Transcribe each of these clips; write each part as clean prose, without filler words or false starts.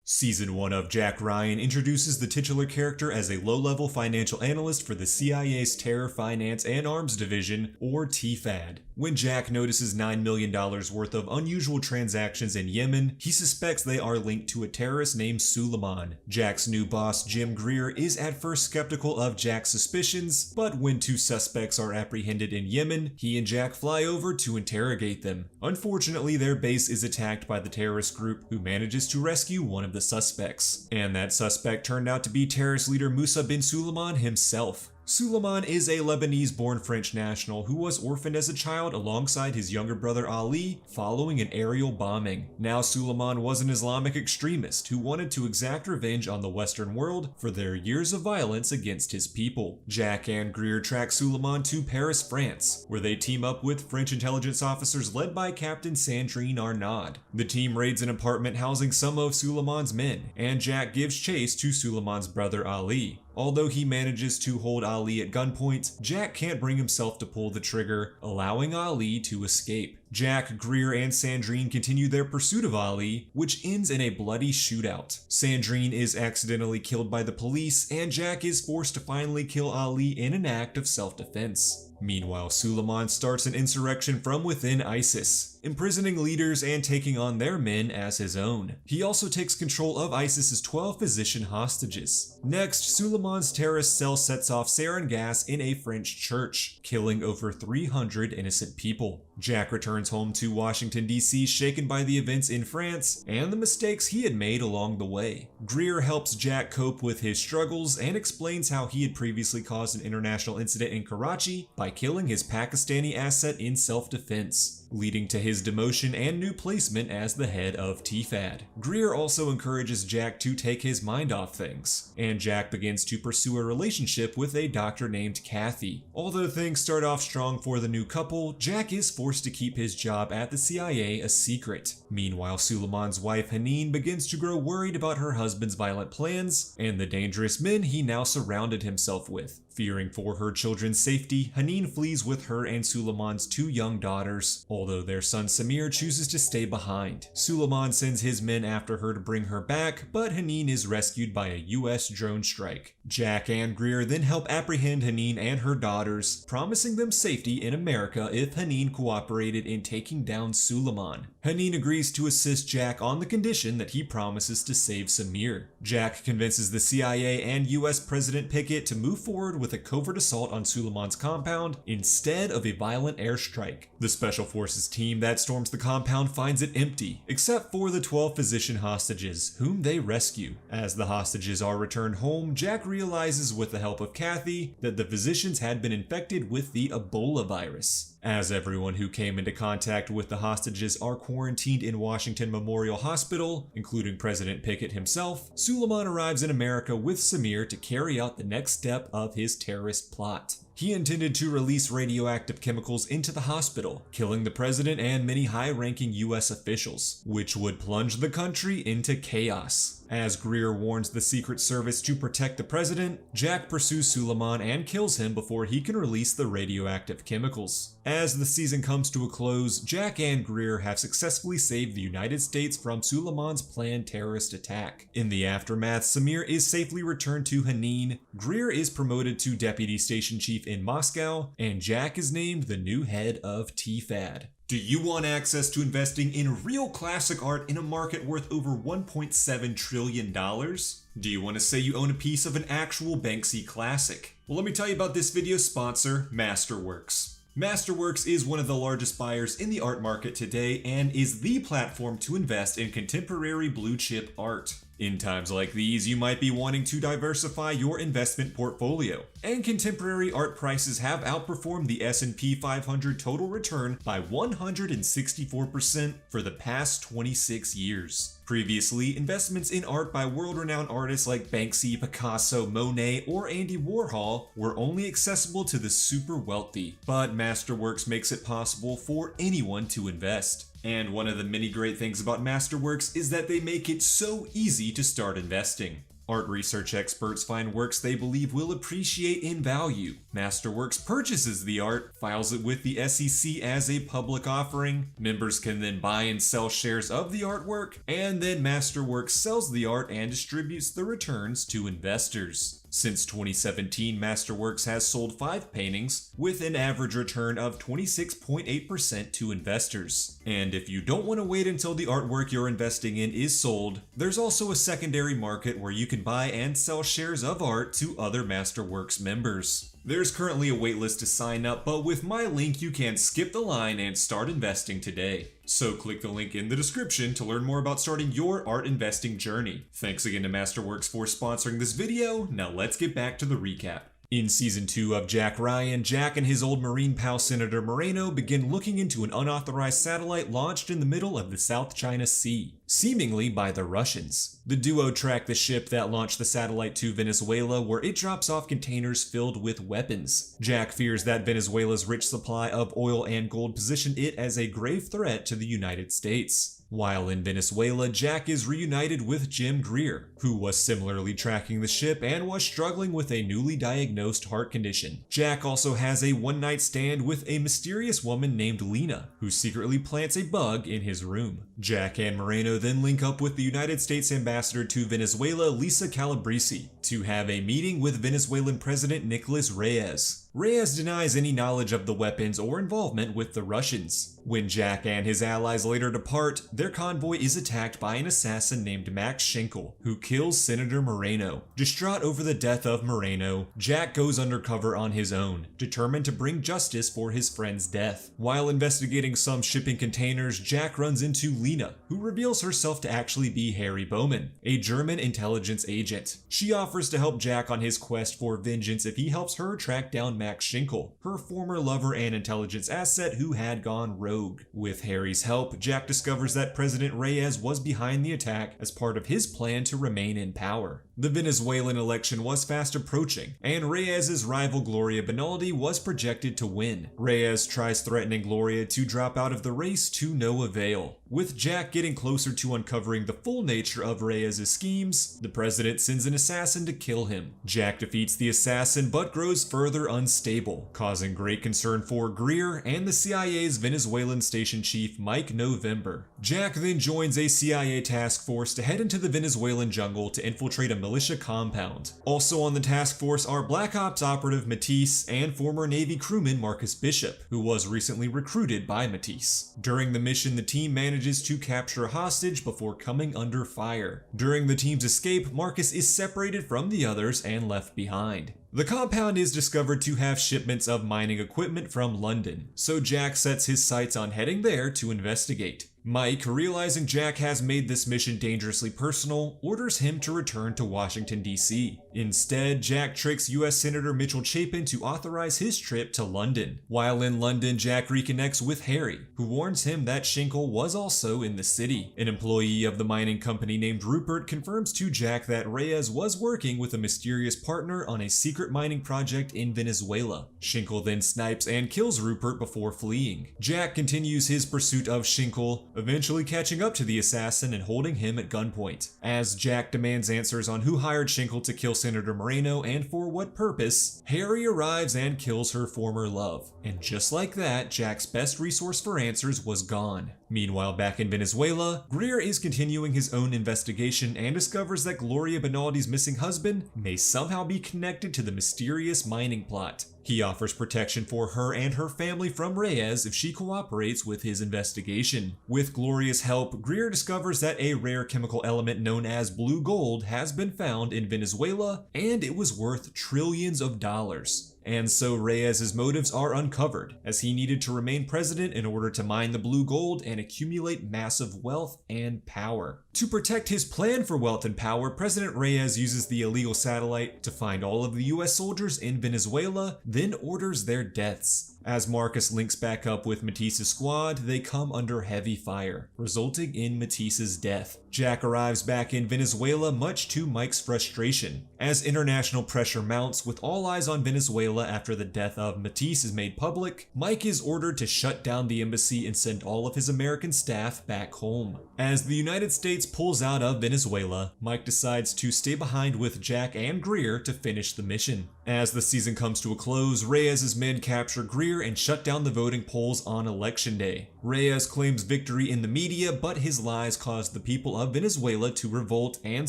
Season 1 of Jack Ryan introduces the titular character as a low-level financial analyst for the CIA's Terror Finance and Arms Division, or TFAD. When Jack notices $9 million worth of unusual transactions in Yemen, he suspects they are linked to a terrorist named Suleiman. Jack's new boss, Jim Greer, is at first skeptical of Jack's suspicions, but when two suspects are apprehended in Yemen, he and Jack fly over to interrogate them. Unfortunately, their base is attacked by the terrorist group, who manages to rescue one of the suspects. And that suspect turned out to be terrorist leader Musa bin Suleiman himself. Suleiman is a Lebanese-born French national who was orphaned as a child alongside his younger brother Ali following an aerial bombing. Now Suleiman was an Islamic extremist who wanted to exact revenge on the Western world for their years of violence against his people. Jack and Greer track Suleiman to Paris, France, where they team up with French intelligence officers led by Captain Sandrine Arnaud. The team raids an apartment housing some of Suleiman's men, and Jack gives chase to Suleiman's brother Ali. Although he manages to hold Ali at gunpoint, Jack can't bring himself to pull the trigger, allowing Ali to escape. Jack, Greer, and Sandrine continue their pursuit of Ali, which ends in a bloody shootout. Sandrine is accidentally killed by the police, and Jack is forced to finally kill Ali in an act of self-defense. Meanwhile, Suleiman starts an insurrection from within ISIS, imprisoning leaders and taking on their men as his own. He also takes control of ISIS's 12 physician hostages. Next, Suleiman's terrorist cell sets off sarin gas in a French church, killing over 300 innocent people. Jack returns home to Washington, D.C., shaken by the events in France and the mistakes he had made along the way. Greer helps Jack cope with his struggles and explains how he had previously caused an international incident in Karachi by killing his Pakistani asset in self-defense, leading to his demotion and new placement as the head of TFAD. Greer also encourages Jack to take his mind off things, and Jack begins to pursue a relationship with a doctor named Kathy. Although things start off strong for the new couple, Jack is forced to keep his job at the CIA a secret. Meanwhile, Suleiman's wife Hanine begins to grow worried about her husband's violent plans and the dangerous men he now surrounded himself with. Fearing for her children's safety, Hanine flees with her and Suleiman's two young daughters, although their son Samir chooses to stay behind. Suleiman sends his men after her to bring her back, but Hanine is rescued by a US drone strike. Jack and Greer then help apprehend Hanine and her daughters, promising them safety in America if Hanine cooperated in taking down Suleiman. Hanine agrees to assist Jack on the condition that he promises to save Samir. Jack convinces the CIA and US President Pickett to move forward with a covert assault on Suleiman's compound instead of a violent airstrike. The Special Forces team that storms the compound finds it empty, except for the 12 physician hostages, whom they rescue. As the hostages are returned home, Jack realizes with the help of Kathy that the physicians had been infected with the Ebola virus. As everyone who came into contact with the hostages are quarantined in Washington Memorial Hospital, including President Pickett himself, Suleiman arrives in America with Samir to carry out the next step of his terrorist plot. He intended to release radioactive chemicals into the hospital, killing the president and many high-ranking US officials, which would plunge the country into chaos. As Greer warns the Secret Service to protect the president, Jack pursues Suleiman and kills him before he can release the radioactive chemicals. As the season comes to a close, Jack and Greer have successfully saved the United States from Suleiman's planned terrorist attack. In the aftermath, Samir is safely returned to Hanine, Greer is promoted to deputy station chief in Moscow, and Jack is named the new head of TFAD. Do you want access to investing in real classic art in a market worth over $1.7 trillion? Do you want to say you own a piece of an actual Banksy classic? Well, let me tell you about this video's sponsor, Masterworks. Masterworks is one of the largest buyers in the art market today and is the platform to invest in contemporary blue chip art. In times like these, you might be wanting to diversify your investment portfolio, and contemporary art prices have outperformed the S&P 500 total return by 164% for the past 26 years. Previously, investments in art by world-renowned artists like Banksy, Picasso, Monet, or Andy Warhol were only accessible to the super wealthy, but Masterworks makes it possible for anyone to invest. And one of the many great things about Masterworks is that they make it so easy to start investing. Art research experts find works they believe will appreciate in value. Masterworks purchases the art, files it with the SEC as a public offering. Members can then buy and sell shares of the artwork, and then Masterworks sells the art and distributes the returns to investors. Since 2017, Masterworks has sold 5 paintings, with an average return of 26.8% to investors. And if you don't want to wait until the artwork you're investing in is sold, there's also a secondary market where you can buy and sell shares of art to other Masterworks members. There's currently a waitlist to sign up, but with my link you can skip the line and start investing today. So click the link in the description to learn more about starting your art investing journey. Thanks again to Masterworks for sponsoring this video. Now let's get back to the recap. In Season 2 of Jack Ryan, Jack and his old Marine pal Senator Moreno begin looking into an unauthorized satellite launched in the middle of the South China Sea, seemingly by the Russians. The duo track the ship that launched the satellite to Venezuela, where it drops off containers filled with weapons. Jack fears that Venezuela's rich supply of oil and gold position it as a grave threat to the United States. While in Venezuela, Jack is reunited with Jim Greer, who was similarly tracking the ship and was struggling with a newly diagnosed heart condition. Jack also has a one-night stand with a mysterious woman named Lena, who secretly plants a bug in his room. Jack and Moreno then link up with the United States ambassador to Venezuela, Lisa Calabrese, to have a meeting with Venezuelan President Nicolas Reyes. Reyes denies any knowledge of the weapons or involvement with the Russians. When Jack and his allies later depart, their convoy is attacked by an assassin named Max Schenkel, who kills Senator Moreno. Distraught over the death of Moreno, Jack goes undercover on his own, determined to bring justice for his friend's death. While investigating some shipping containers, Jack runs into Lena, who reveals herself to actually be Harry Bowman, a German intelligence agent. She offers to help Jack on his quest for vengeance if he helps her track down Max Schenkel, her former lover and intelligence asset who had gone rogue. With Harry's help, Jack discovers that President Reyes was behind the attack as part of his plan to remain in power. The Venezuelan election was fast approaching, and Reyes' rival Gloria Benaldi was projected to win. Reyes tries threatening Gloria to drop out of the race to no avail. With Jack getting closer to uncovering the full nature of Reyes' schemes, the president sends an assassin to kill him. Jack defeats the assassin but grows further unstable, causing great concern for Greer and the CIA's Venezuelan station chief Mike November. Jack then joins a CIA task force to head into the Venezuelan jungle to infiltrate a militia compound. Also on the task force are Black Ops operative Matisse and former Navy crewman Marcus Bishop, who was recently recruited by Matisse. During the mission, the team manages to capture a hostage before coming under fire. During the team's escape, Marcus is separated from the others and left behind. The compound is discovered to have shipments of mining equipment from London, so Jack sets his sights on heading there to investigate. Mike, realizing Jack has made this mission dangerously personal, orders him to return to Washington, D.C. Instead, Jack tricks U.S. Senator Mitchell Chapin to authorize his trip to London. While in London, Jack reconnects with Harry, who warns him that Schenkel was also in the city. An employee of the mining company named Rupert confirms to Jack that Reyes was working with a mysterious partner on a secret mining project in Venezuela. Schenkel then snipes and kills Rupert before fleeing. Jack continues his pursuit of Schenkel, eventually catching up to the assassin and holding him at gunpoint. As Jack demands answers on who hired Schenkel to kill Senator Moreno and for what purpose, Harry arrives and kills her former love. And just like that, Jack's best resource for answers was gone. Meanwhile, back in Venezuela, Greer is continuing his own investigation and discovers that Gloria Benaldi's missing husband may somehow be connected to the mysterious mining plot. He offers protection for her and her family from Reyes if she cooperates with his investigation. With Gloria's help, Greer discovers that a rare chemical element known as blue gold has been found in Venezuela, and it was worth trillions of dollars. And so Reyes' motives are uncovered, as he needed to remain president in order to mine the blue gold and accumulate massive wealth and power. To protect his plan for wealth and power, President Reyes uses the illegal satellite to find all of the US soldiers in Venezuela, then orders their deaths. As Marcus links back up with Matisse's squad, they come under heavy fire, resulting in Matisse's death. Jack arrives back in Venezuela much to Mike's frustration. As international pressure mounts with all eyes on Venezuela after the death of Matisse is made public, Mike is ordered to shut down the embassy and send all of his American staff back home. As the United States pulls out of Venezuela, Mike decides to stay behind with Jack and Greer to finish the mission. As the season comes to a close, Reyes's men capture Greer and shut down the voting polls on election day. Reyes claims victory in the media, but his lies caused the people of Venezuela to revolt and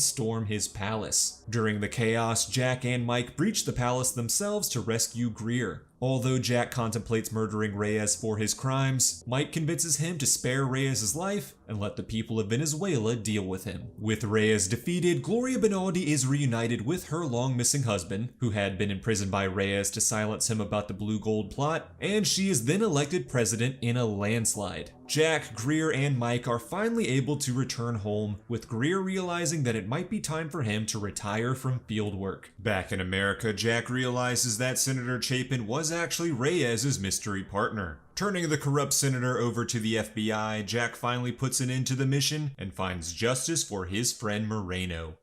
storm his palace. During the chaos, Jack and Mike breach the palace themselves to rescue Greer. Although Jack contemplates murdering Reyes for his crimes, Mike convinces him to spare Reyes' life and let the people of Venezuela deal with him. With Reyes defeated, Gloria Benaldi is reunited with her long-missing husband, who had been imprisoned by Reyes to silence him about the Blue Gold plot, and she is then elected president in a landslide. Jack, Greer, and Mike are finally able to return home, with Greer realizing that it might be time for him to retire from field work. Back in America, Jack realizes that Senator Chapin was actually Reyes' mystery partner. Turning the corrupt senator over to the FBI, Jack finally puts an end to the mission and finds justice for his friend Moreno.